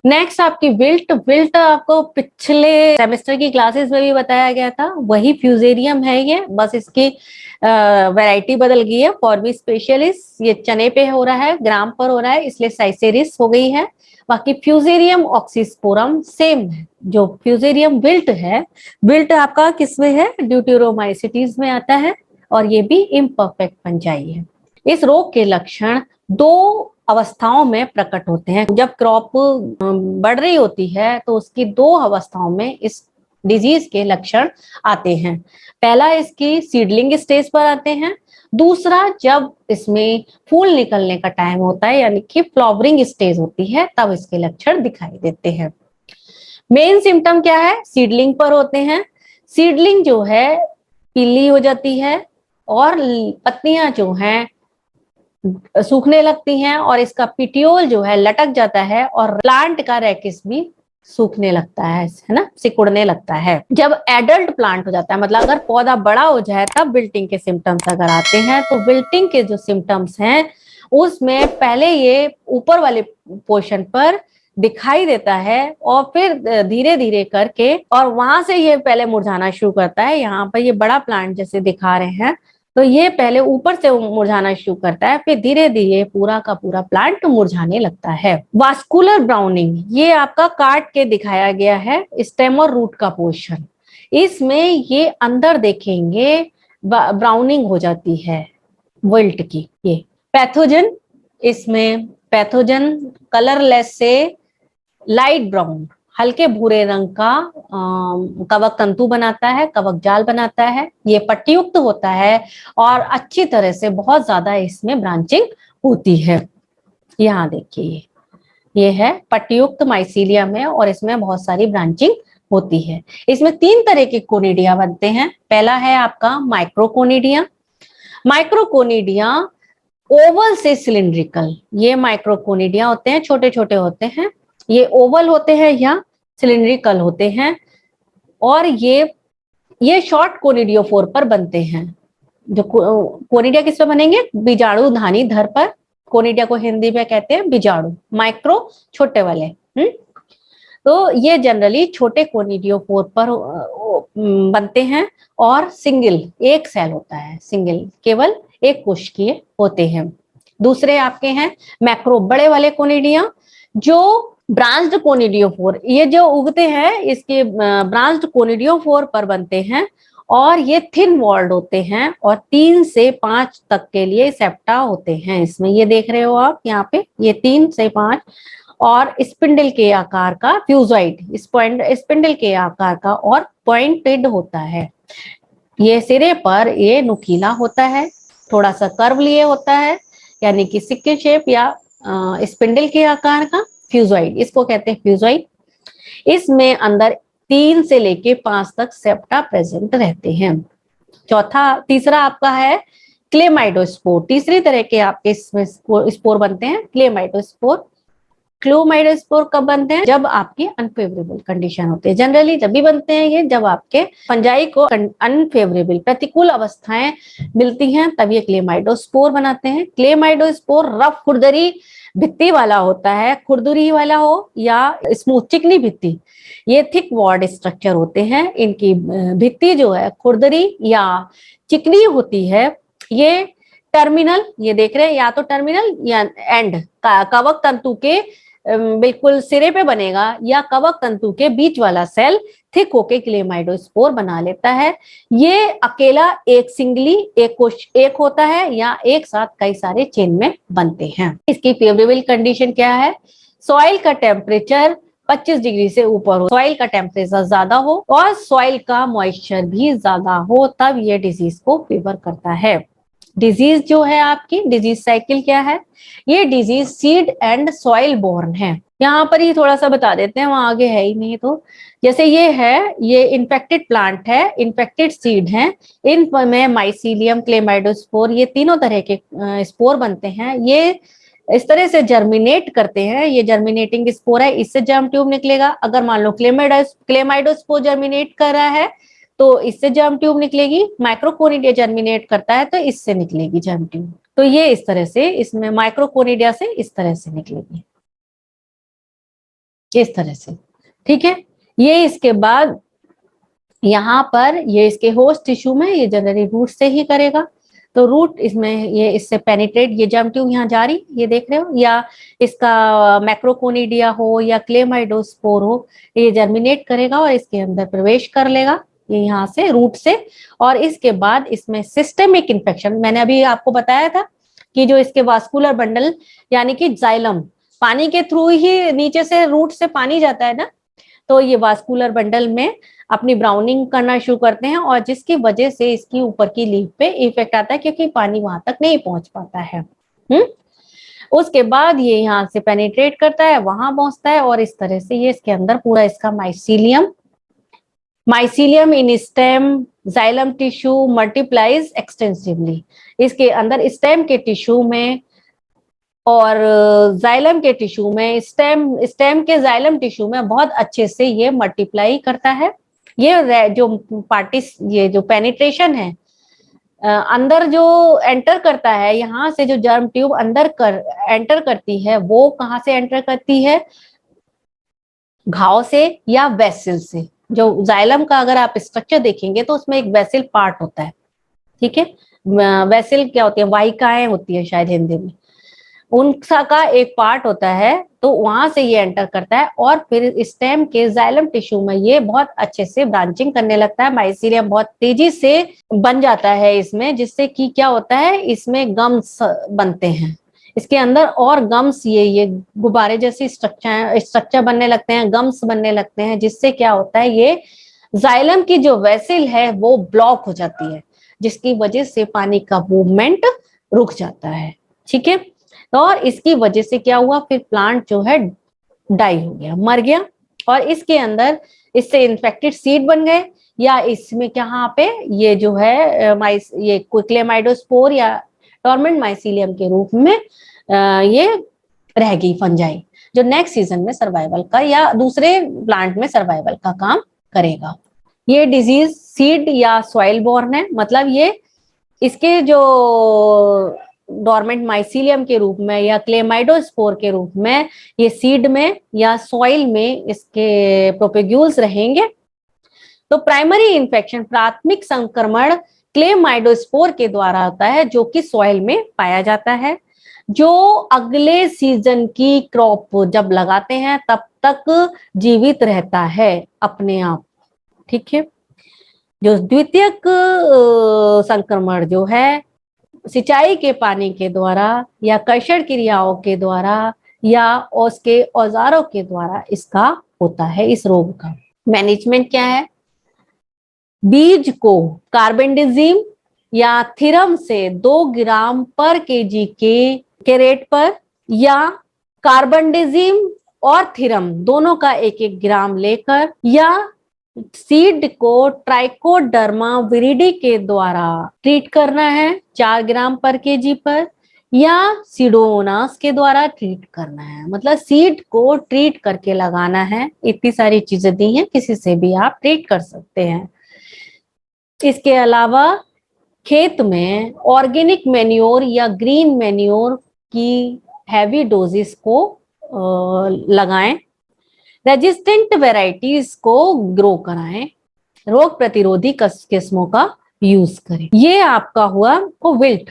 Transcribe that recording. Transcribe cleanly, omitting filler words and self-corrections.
Next आपकी wilt. Wilt आपको पिछले सेमेस्टर की क्लासेस में भी बताया गया था, वही फ्यूजेरियम है ये, बस इसकी वैरायटी बदल गई है। फॉर्मी स्पेशलिस ये चने पे हो रहा है, ग्राम पर हो रहा है, इसलिए साइसेरिस हो गई है। बाकी फ्यूजेरियम ऑक्सीस्पोरम सेम है। जो फ्यूजेरियम विल्ट है, विल्ट आपका किसमें है, ड्यूटेरोमाइसिटीज में आता है, और ये भी इम्परफेक्ट फंजाई है। इस रोग के लक्षण दो अवस्थाओं में प्रकट होते हैं। जब क्रॉप बढ़ रही होती है तो उसकी दो अवस्थाओं में इस डिजीज के लक्षण आते हैं। पहला इसकी सीडलिंग स्टेज पर आते हैं, दूसरा जब इसमें फूल निकलने का टाइम होता है यानी कि फ्लावरिंग स्टेज होती है, तब इसके लक्षण दिखाई देते हैं। मेन सिम्टम क्या है, सीडलिंग पर होते हैं। सीडलिंग जो है पीली हो जाती है और पत्तियां जो हैं सूखने लगती हैं, और इसका पिटियोल जो है लटक जाता है, और प्लांट का रेकिस भी सूखने लगता है ना, सिकुड़ने लगता है। जब एडल्ट प्लांट हो जाता है, मतलब अगर पौधा बड़ा हो जाए, तब विल्टिंग के सिम्टम्स अगर आते हैं, तो विल्टिंग के जो सिम्टम्स हैं उसमें पहले ये ऊपर वाले पोर्शन पर दिखाई देता है, और फिर धीरे धीरे करके, और वहां से ये पहले मुरझाना शुरू करता है। यहाँ पर ये बड़ा प्लांट जैसे दिखा रहे हैं, तो ये पहले ऊपर से मुरझाना शुरू करता है, फिर धीरे धीरे पूरा का पूरा प्लांट मुरझाने लगता है। वास्कुलर ब्राउनिंग, ये आपका काट के दिखाया गया है स्टेम और रूट का पोर्शन। इसमें ये अंदर देखेंगे ब्राउनिंग हो जाती है विल्ट की। ये पैथोजन, इसमें पैथोजन कलरलेस से लाइट ब्राउन, हल्के भूरे रंग का कवक तंतु बनाता है, कवक जाल बनाता है। ये पट्टीयुक्त होता है और अच्छी तरह से बहुत ज्यादा इसमें ब्रांचिंग होती है। यहाँ देखिए ये है पट्टीयुक्त माइसीलियम है, और इसमें बहुत सारी ब्रांचिंग होती है। इसमें तीन तरह के कोनिडिया बनते हैं। पहला है आपका माइक्रोकोनिडिया। माइक्रोकोनिडिया ओवल से सिलिंड्रिकल, ये माइक्रोकोनिडिया होते हैं, छोटे छोटे होते हैं। ये ओवल होते हैं या सिलिंड्रिकल होते हैं, और ये शॉर्ट कोनिडियोफोर पर बनते हैं। जो कोनिडिया किस पे बनेंगे, बीजाणु धानी धर पर। कोनिडिया को हिंदी में कहते हैं बीजाणु, माइक्रो छोटे वाले। तो ये जनरली छोटे कोनिडियोफोर पर बनते हैं, और सिंगल एक सेल होता है, सिंगल केवल एक कोशिकीय होते हैं। दूसरे आपके हैं मैक्रो, बड़े वाले कोनिडिया, जो ब्रांच्ड कोनिडियोफोर, ये जो उगते हैं इसके ब्रांच्ड कोनिडियोफोर पर बनते हैं, और ये थिन वॉल्ड होते हैं, और 3 से 5 तक के लिए सेप्टा होते हैं इसमें। ये देख रहे हो आप यहाँ पे, ये 3 से 5, और स्पिंडल के आकार का फ्यूजॉइड, स्पिंडल के आकार का और पॉइंटेड होता है। ये सिरे पर ये नुकीला होता है, थोड़ा सा कर्व लिए होता है, यानी कि सिक्के शेप या स्पिंडल के आकार का फ्यूजॉइड, इसको कहते हैं फ्यूजॉइड। इसमें अंदर 3 से लेके 5 तक सेप्टा प्रेजेंट रहते हैं। तीसरा आपका है क्लेमाइडोस्पोर। तीसरी तरह के आपके इसमें स्पोर बनते हैं क्लेमाइडोस्पोर। क्लोमाइडोस्पोर कब बनते हैं, जब आपकी अनफेवरेबल कंडीशन होती है। जनरली जब भी बनते हैं ये, जब आपके फंजाई को अनफेवरेबल प्रतिकूल अवस्थाएं मिलती हैं, तब ये क्लेमाइडोस्पोर बनाते हैं। क्लेमाइडोस्पोर रफ खुरदरी भित्ति वाला होता है, खुरदुरी वाला हो या स्मूथ चिकनी भित्ति, ये थिक वॉर्ड स्ट्रक्चर होते हैं। इनकी भित्ति जो है खुरदरी या चिकनी होती है। ये टर्मिनल, ये देख रहे हैं, या तो टर्मिनल या एंड कवक तंतु के बिल्कुल सिरे पे बनेगा, या कवक तंतु के बीच वाला सेल थिक होके क्लेमाइडोस्पोर बना लेता है। ये अकेला एक सिंगली एक होता है, या एक साथ कई सारे चेन में बनते हैं। इसकी फेवरेबल कंडीशन क्या है, सॉइल का टेम्परेचर 25 डिग्री से ऊपर हो, सॉइल का टेम्परेचर ज्यादा हो, और सॉइल का मॉइस्चर भी ज्यादा हो, तब ये डिजीज को फेवर करता है। डिजीज जो है आपकी, डिजीज साइकिल क्या है, ये disease seed and soil borne है। यहाँ पर ही थोड़ा सा बता देते हैं, वहां आगे है ही नहीं। तो जैसे ये है, ये इन्फेक्टेड प्लांट है, इन्फेक्टेड सीड है, इन में माइसीलियम, क्लेमाइडोस्पोर, ये तीनों तरह के स्पोर बनते हैं। ये इस तरह से जर्मिनेट करते हैं, ये जर्मिनेटिंग स्पोर है, इससे जर्म ट्यूब निकलेगा। अगर मान लो क्लेमाइडोस्पोर जर्मिनेट कर रहा है, तो इससे जर्म ट्यूब निकलेगी। माइक्रोकोनिडिया जर्मिनेट करता है, तो इससे निकलेगी जर्म ट्यूब। तो ये इस तरह से, इसमें माइक्रोकोनिडिया से इस तरह से निकलेगी। इस तरह से, ठीक है। ये इसके बाद यहाँ पर ये इसके होस्ट टिश्यू में ये जनरली रूट से ही करेगा, तो रूट इसमें ये इससे पेनिट्रेट, ये जर्म ट्यूब यहाँ जा रही, ये देख रहे हो, या इसका मैक्रोकोनिडिया हो या क्लेमाइडोस्पोर हो, ये जर्मिनेट करेगा और इसके अंदर प्रवेश कर लेगा, ये यहाँ से रूट से। और इसके बाद इसमें सिस्टेमिक इन्फेक्शन, मैंने अभी आपको बताया था कि जो इसके वास्कुलर बंडल यानी कि जाइलम, पानी के थ्रू ही नीचे से रूट से पानी जाता है ना, तो ये वास्कुलर बंडल में अपनी ब्राउनिंग करना शुरू करते हैं, और जिसकी वजह से इसकी ऊपर की लीफ पे इफेक्ट आता है, क्योंकि पानी वहां तक नहीं पहुंच पाता है। उसके बाद ये यहाँ से पेनिट्रेट करता है, वहां पहुंचता है, और इस तरह से ये इसके अंदर पूरा इसका mycelium in stem xylem tissue multiplies extensively. इसके अंदर स्टेम के टिश्यू में और जाइलम के टिश्यू में, स्टेम के जाइलम टिश्यू में बहुत अच्छे से ये मल्टीप्लाई करता है। ये जो पेनिट्रेशन है, अंदर जो एंटर करता है, यहाँ से जो जर्म ट्यूब एंटर करती है, वो कहाँ से एंटर करती है, घाव से या वेसल से। जो जाइलम का अगर आप स्ट्रक्चर देखेंगे तो उसमें एक वेसल पार्ट होता है, ठीक है। वेसल क्या होती है, वाहिकाएं होती है शायद हिंदी में, उनका का एक पार्ट होता है, तो वहां से ये एंटर करता है, और फिर स्टेम के जाइलम टिश्यू में ये बहुत अच्छे से ब्रांचिंग करने लगता है, माइसीलियम बहुत तेजी से बन जाता है इसमें, जिससे कि क्या होता है, इसमें गम्स बनते हैं इसके अंदर, और गम्स ये गुब्बारे जैसी स्ट्रक्चर बनने लगते हैं, गम्स बनने लगते हैं, जिससे क्या होता है, ये जाइलम की जो वेसल है वो ब्लॉक हो जाती है, जिसकी वजह से पानी का मूवमेंट रुक जाता है, ठीक है। और इसकी वजह से क्या हुआ, फिर प्लांट जो है डाई हो गया, मर गया, और इसके अंदर इससे इन्फेक्टेड सीड बन गए, या इसमें कहाँ पे ये जो है ये क्लेमाइडोस्पोर या डोर्मेंट माइसीलियम के रूप में ये रह गई फंजाई, जो नेक्स्ट सीजन में सर्वाइवल का या दूसरे प्लांट में सर्वाइवल का काम करेगा। ये डिजीज सीड या सॉइल बोर्न है, मतलब ये इसके जो डोर्मेंट माइसीलियम के रूप में या क्लेमाइडोस्पोर के रूप में ये सीड में या सॉइल में इसके प्रोपेग्यूल्स रहेंगे। तो प्राइमरी इन्फेक्शन, प्राथमिक संक्रमण क्लेमाइडोस्पोर के द्वारा होता है, जो कि सॉइल में पाया जाता है, जो अगले सीजन की क्रॉप जब लगाते हैं तब तक जीवित रहता है अपने आप, ठीक है। जो द्वितीयक संक्रमण जो है सिंचाई के पानी के द्वारा या कर्षण क्रियाओं के द्वारा या उसके औजारों के द्वारा इसका होता है, इस रोग का। मैनेजमेंट क्या है, बीज को कार्बेंडिजिम या थीरम से 2 ग्राम पर केजी के रेट पर, या कार्बेंडिजिम और थीरम दोनों का 1-1 ग्राम लेकर, या सीड को ट्राइकोडर्मा विरिडी के द्वारा ट्रीट करना है 4 ग्राम पर केजी पर, या सीडोनास के द्वारा ट्रीट करना है, मतलब सीड को ट्रीट करके लगाना है। इतनी सारी चीजें दी हैं, किसी से भी आप ट्रीट कर सकते हैं। इसके अलावा खेत में ऑर्गेनिक मैन्योर या ग्रीन मैन्योर की हैवी डोजेस को लगाएं, रेजिस्टेंट वेराइटीज को ग्रो कराएं, रोग प्रतिरोधी किस्मों का यूज करें। ये आपका हुआ को विल्ट,